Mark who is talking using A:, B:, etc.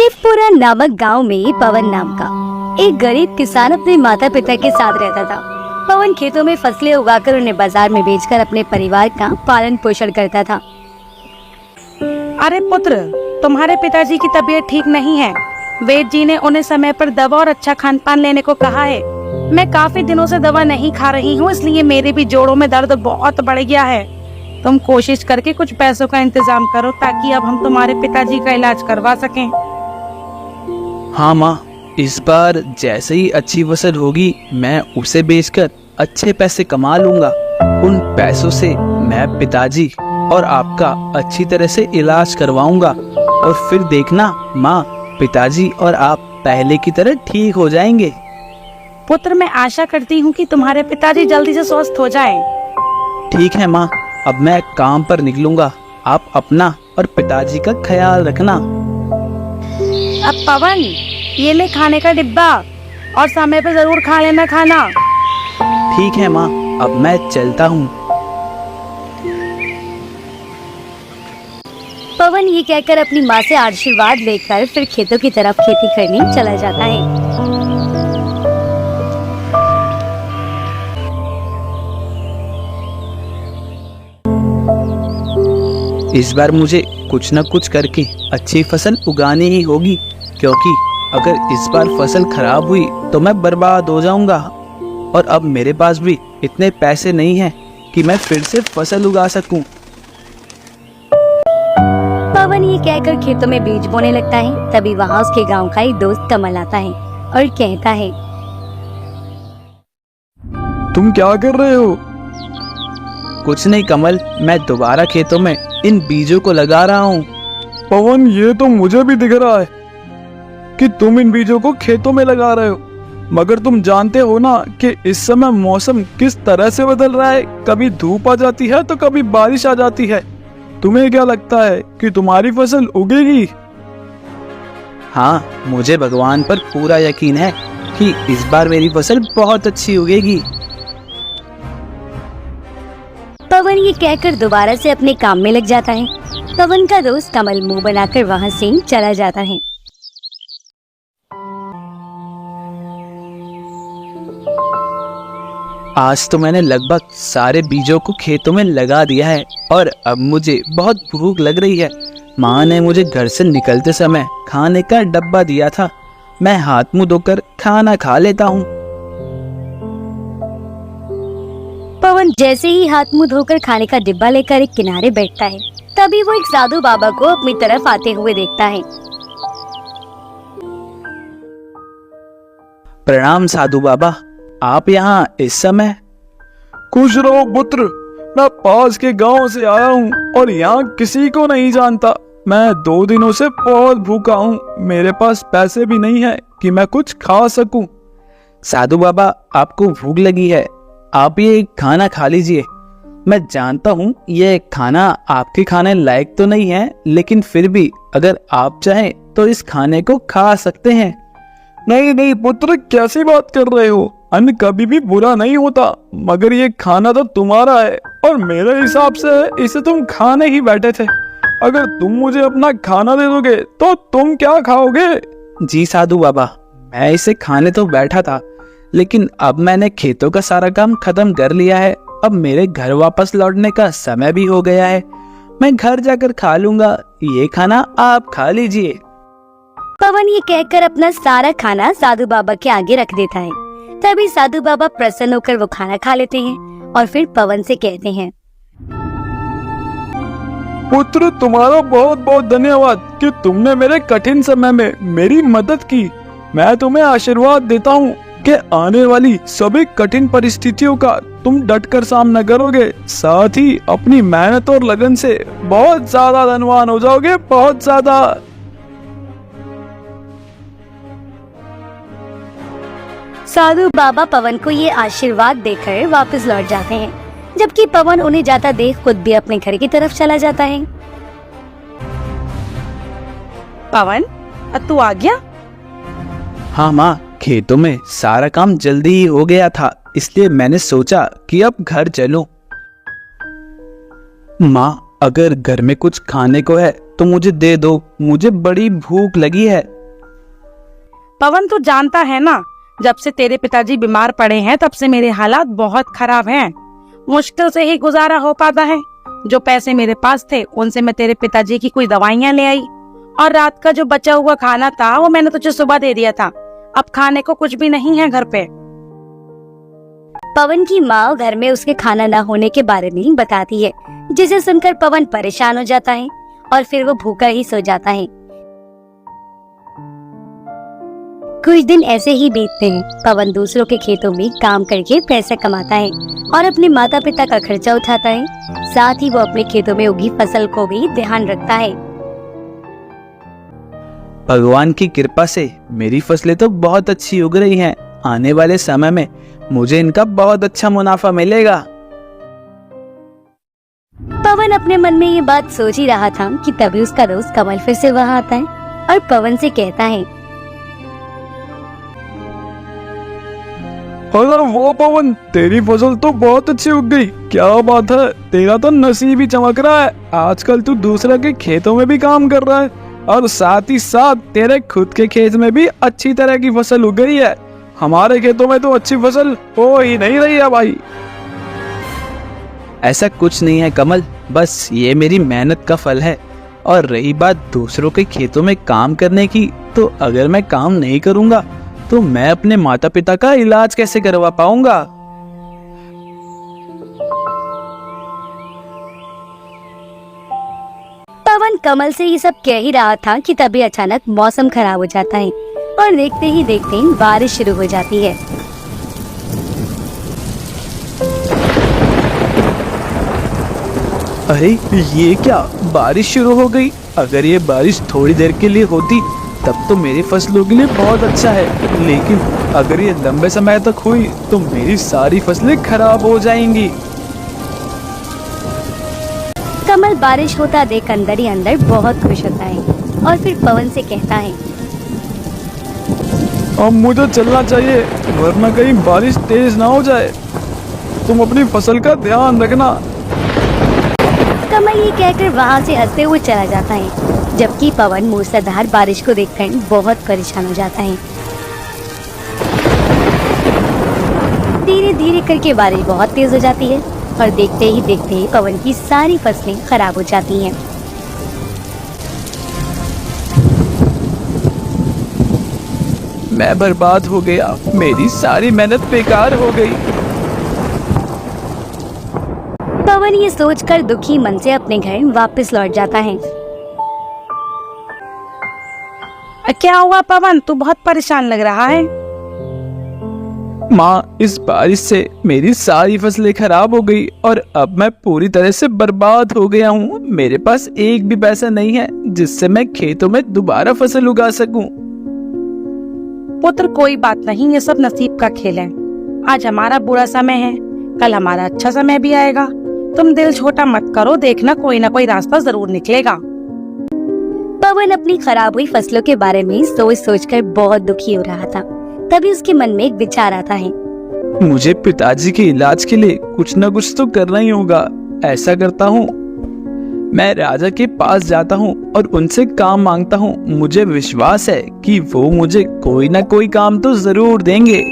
A: शिवपुरा नामक गांव में पवन नाम का एक गरीब किसान अपने माता पिता के साथ रहता था। पवन खेतों में फसलें उगाकर उन्हें बाजार में बेचकर अपने परिवार का पालन पोषण करता था।
B: अरे पुत्र, तुम्हारे पिताजी की तबीयत ठीक नहीं है। वेद जी ने उन्हें समय पर दवा और अच्छा खान पान लेने को कहा है। मैं काफी दिनों से दवा नहीं खा रही हूँ, इसलिए मेरे भी जोड़ों में दर्द बहुत बढ़ गया है। तुम कोशिश करके कुछ पैसों का इंतजाम करो ताकि अब हम तुम्हारे पिताजी का इलाज करवा सकें।
C: हाँ माँ, इस बार जैसे ही अच्छी फसल होगी मैं उसे बेचकर अच्छे पैसे कमा लूंगा। उन पैसों से मैं पिताजी और आपका अच्छी तरह से इलाज करवाऊंगा और फिर देखना माँ, पिताजी और आप पहले की तरह ठीक हो जाएंगे।
B: पुत्र, मैं आशा करती हूँ कि तुम्हारे पिताजी जल्दी से स्वस्थ हो जाएं।
C: ठीक है माँ, अब मैं काम पर निकलूंगा। आप अपना और पिताजी का ख्याल रखना।
B: अब पवन, ये ले खाने का डिब्बा और समय पे जरूर खा लेना खाना।
C: ठीक है माँ, अब मैं चलता हूँ।
A: पवन ये कहकर अपनी माँ से आशीर्वाद लेकर फिर खेतों की तरफ खेती करने चला जाता है।
C: इस बार मुझे कुछ न कुछ करके अच्छी फसल उगानी ही होगी, क्योंकि अगर इस बार फसल खराब हुई तो मैं बर्बाद हो जाऊंगा और अब मेरे पास भी इतने पैसे नहीं हैं कि मैं फिर से फसल उगा सकूं।
A: पवन ये कहकर खेतों में बीज बोने लगता है। तभी वहाँ उसके गांव का एक दोस्त कमल आता है और कहता है,
D: तुम क्या कर रहे हो?
C: कुछ नहीं कमल, मैं दोबारा खेतों में इन बीजों को लगा रहा हूँ।
D: पवन, ये तो मुझे भी दिख रहा है कि तुम इन बीजों को खेतों में लगा रहे हो, मगर तुम जानते हो ना कि इस समय मौसम किस तरह से बदल रहा है। कभी धूप आ जाती है तो कभी बारिश आ जाती है। तुम्हें क्या लगता है कि तुम्हारी फसल उगेगी?
C: हाँ, मुझे भगवान पर पूरा यकीन है कि इस बार मेरी फसल बहुत अच्छी उगेगी।
A: पवन ये कहकर दोबारा से अपने काम में लग जाता है। पवन का दोस्त कमल मुंह बनाकर वहाँ से चला जाता है।
C: आज तो मैंने लगभग सारे बीजों को खेतों में लगा दिया है और अब मुझे बहुत भूख लग रही है। माँ ने मुझे घर से निकलते समय खाने का डब्बा दिया था। मैं हाथ मुंह धोकर खाना खा लेता हूँ।
A: पवन जैसे ही हाथ मुंह धोकर खाने का डिब्बा लेकर एक किनारे बैठता है, तभी वो एक साधु बाबा को अपनी तरफ आते हुए देखता है।
C: प्रणाम साधु बाबा, आप यहाँ इस समय?
D: खुश रहो पुत्र, मैं पास के गांव से आया हूँ और यहाँ किसी को नहीं जानता। मैं 2 दिनों से बहुत भूखा हूँ। मेरे पास पैसे भी नहीं है कि मैं कुछ खा सकूं।
C: साधु बाबा, आपको भूख लगी है, आप ये खाना खा लीजिए। मैं जानता हूँ ये खाना आपके खाने लायक तो नहीं है, लेकिन फिर भी अगर आप चाहें तो इस खाने को खा सकते हैं।
D: नहीं नहीं पुत्र, कैसी बात कर रहे हो? अन्न कभी भी बुरा नहीं होता, मगर ये खाना तो तुम्हारा है और मेरे हिसाब से इसे तुम खाने ही बैठे थे। अगर तुम मुझे अपना खाना दे दोगे तो तुम क्या खाओगे?
C: जी साधु बाबा, मैं इसे खाने तो बैठा था, लेकिन अब मैंने खेतों का सारा काम खत्म कर लिया है। अब मेरे घर वापस लौटने का समय भी हो गया है। मैं घर जाकर खा लूंगा, ये खाना आप खा लीजिए।
A: पवन ये कहकर अपना सारा खाना साधु बाबा के आगे रख देता है। तभी साधु बाबा प्रसन्न होकर वो खाना खा लेते हैं और फिर पवन से कहते हैं,
D: पुत्र, तुम्हारा बहुत बहुत धन्यवाद कि तुमने मेरे कठिन समय में मेरी मदद की। मैं तुम्हें आशीर्वाद देता हूँ कि आने वाली सभी कठिन परिस्थितियों का तुम डटकर सामना करोगे, साथ ही अपनी मेहनत और लगन से बहुत ज्यादा धनवान हो जाओगे, बहुत ज्यादा।
A: साधु बाबा पवन को ये आशीर्वाद देकर वापस लौट जाते हैं, जबकि पवन उन्हें जाता देख खुद भी अपने घर की तरफ चला जाता है।
B: पवन, अब तू आ गया?
C: हाँ माँ, खेतों में सारा काम जल्दी ही हो गया था, इसलिए मैंने सोचा कि अब घर चलूं। माँ, अगर घर में कुछ खाने को है तो मुझे दे दो, मुझे बड़ी भूख लगी है।
B: पवन तू जानता है ना, जब से तेरे पिताजी बीमार पड़े हैं तब से मेरे हालात बहुत खराब हैं। मुश्किल से ही गुजारा हो पाता है। जो पैसे मेरे पास थे उनसे मैं तेरे पिताजी की कोई दवाइयाँ ले आई, और रात का जो बचा हुआ खाना था वो मैंने तुझे सुबह दे दिया था। अब खाने को कुछ भी नहीं है घर पे।
A: पवन की माँ घर में उसके खाना न होने के बारे में बताती है, जिसे सुनकर पवन परेशान हो जाता है और फिर वो भूखा ही सो जाता है। कुछ दिन ऐसे ही बीतते हैं। पवन दूसरों के खेतों में काम करके पैसे कमाता है और अपने माता पिता का खर्चा उठाता है। साथ ही वो अपने खेतों में उगी फसल को भी ध्यान रखता है।
C: भगवान की कृपा से मेरी फसलें तो बहुत अच्छी उग रही हैं। आने वाले समय में मुझे इनका बहुत अच्छा मुनाफा मिलेगा।
A: पवन अपने मन में ये बात सोच ही रहा था कि तभी उसका दोस्त कमल फिर से वहाँ आता है और पवन से कहता है,
D: अरे वो पवन, तेरी फसल तो बहुत अच्छी उग गई। क्या बात है, तेरा तो नसीब ही चमक रहा है। आजकल तू दूसरे के खेतों में भी काम कर रहा है और साथ ही साथ तेरे खुद के खेत में भी अच्छी तरह की फसल उग गई है। हमारे खेतों में तो अच्छी फसल हो ही नहीं रही है भाई।
C: ऐसा कुछ नहीं है कमल, बस ये मेरी मेहनत का फल है। और रही बात दूसरों के खेतों में काम करने की, तो अगर मैं काम नहीं करूँगा तो मैं अपने माता पिता का इलाज कैसे करवा पाऊंगा।
A: पवन कमल से ये सब कह ही रहा था कि तभी अचानक मौसम खराब हो जाता है और देखते ही देखते बारिश शुरू हो जाती है।
C: अरे ये क्या, बारिश शुरू हो गई। अगर ये बारिश थोड़ी देर के लिए होती तब तो मेरी फसलों के लिए बहुत अच्छा है, लेकिन अगर ये लंबे समय तक हुई तो मेरी सारी फसलें खराब हो जाएंगी।
A: कमल बारिश होता देख अंदर ही अंदर बहुत खुश होता है और फिर पवन से कहता है,
D: अब मुझे चलना चाहिए, वरना कहीं बारिश तेज ना हो जाए। तुम अपनी फसल का ध्यान रखना।
A: कमल ये कहकर वहाँ से हंसते हुए चला जाता है, जबकि पवन मूसलाधार बारिश को देखकर बहुत परेशान हो जाता है। धीरे धीरे करके बारिश बहुत तेज हो जाती है और देखते ही देखते पवन की सारी फसलें खराब हो जाती हैं।
C: मैं बर्बाद हो गया, मेरी सारी मेहनत बेकार हो गई।
A: पवन ये सोचकर दुखी मन से अपने घर वापस लौट जाता है।
B: क्या हुआ पवन, तू बहुत परेशान लग रहा है।
C: माँ, इस बारिश से मेरी सारी फसलें खराब हो गई और अब मैं पूरी तरह से बर्बाद हो गया हूँ। मेरे पास एक भी पैसा नहीं है जिससे मैं खेतों में दोबारा फसल उगा सकूं।
B: पुत्र कोई बात नहीं, ये सब नसीब का खेल है। आज हमारा बुरा समय है, कल हमारा अच्छा समय भी आएगा। तुम दिल छोटा मत करो, देखना कोई ना कोई रास्ता जरूर निकलेगा।
A: पवन अपनी खराब हुई फसलों के बारे में सोच सोचकर बहुत दुखी हो रहा था। तभी उसके मन में एक विचार आता है,
C: मुझे पिताजी के इलाज के लिए कुछ न कुछ तो करना ही होगा। ऐसा करता हूँ, मैं राजा के पास जाता हूँ और उनसे काम मांगता हूँ। मुझे विश्वास है कि वो मुझे कोई ना कोई काम तो जरूर देंगे।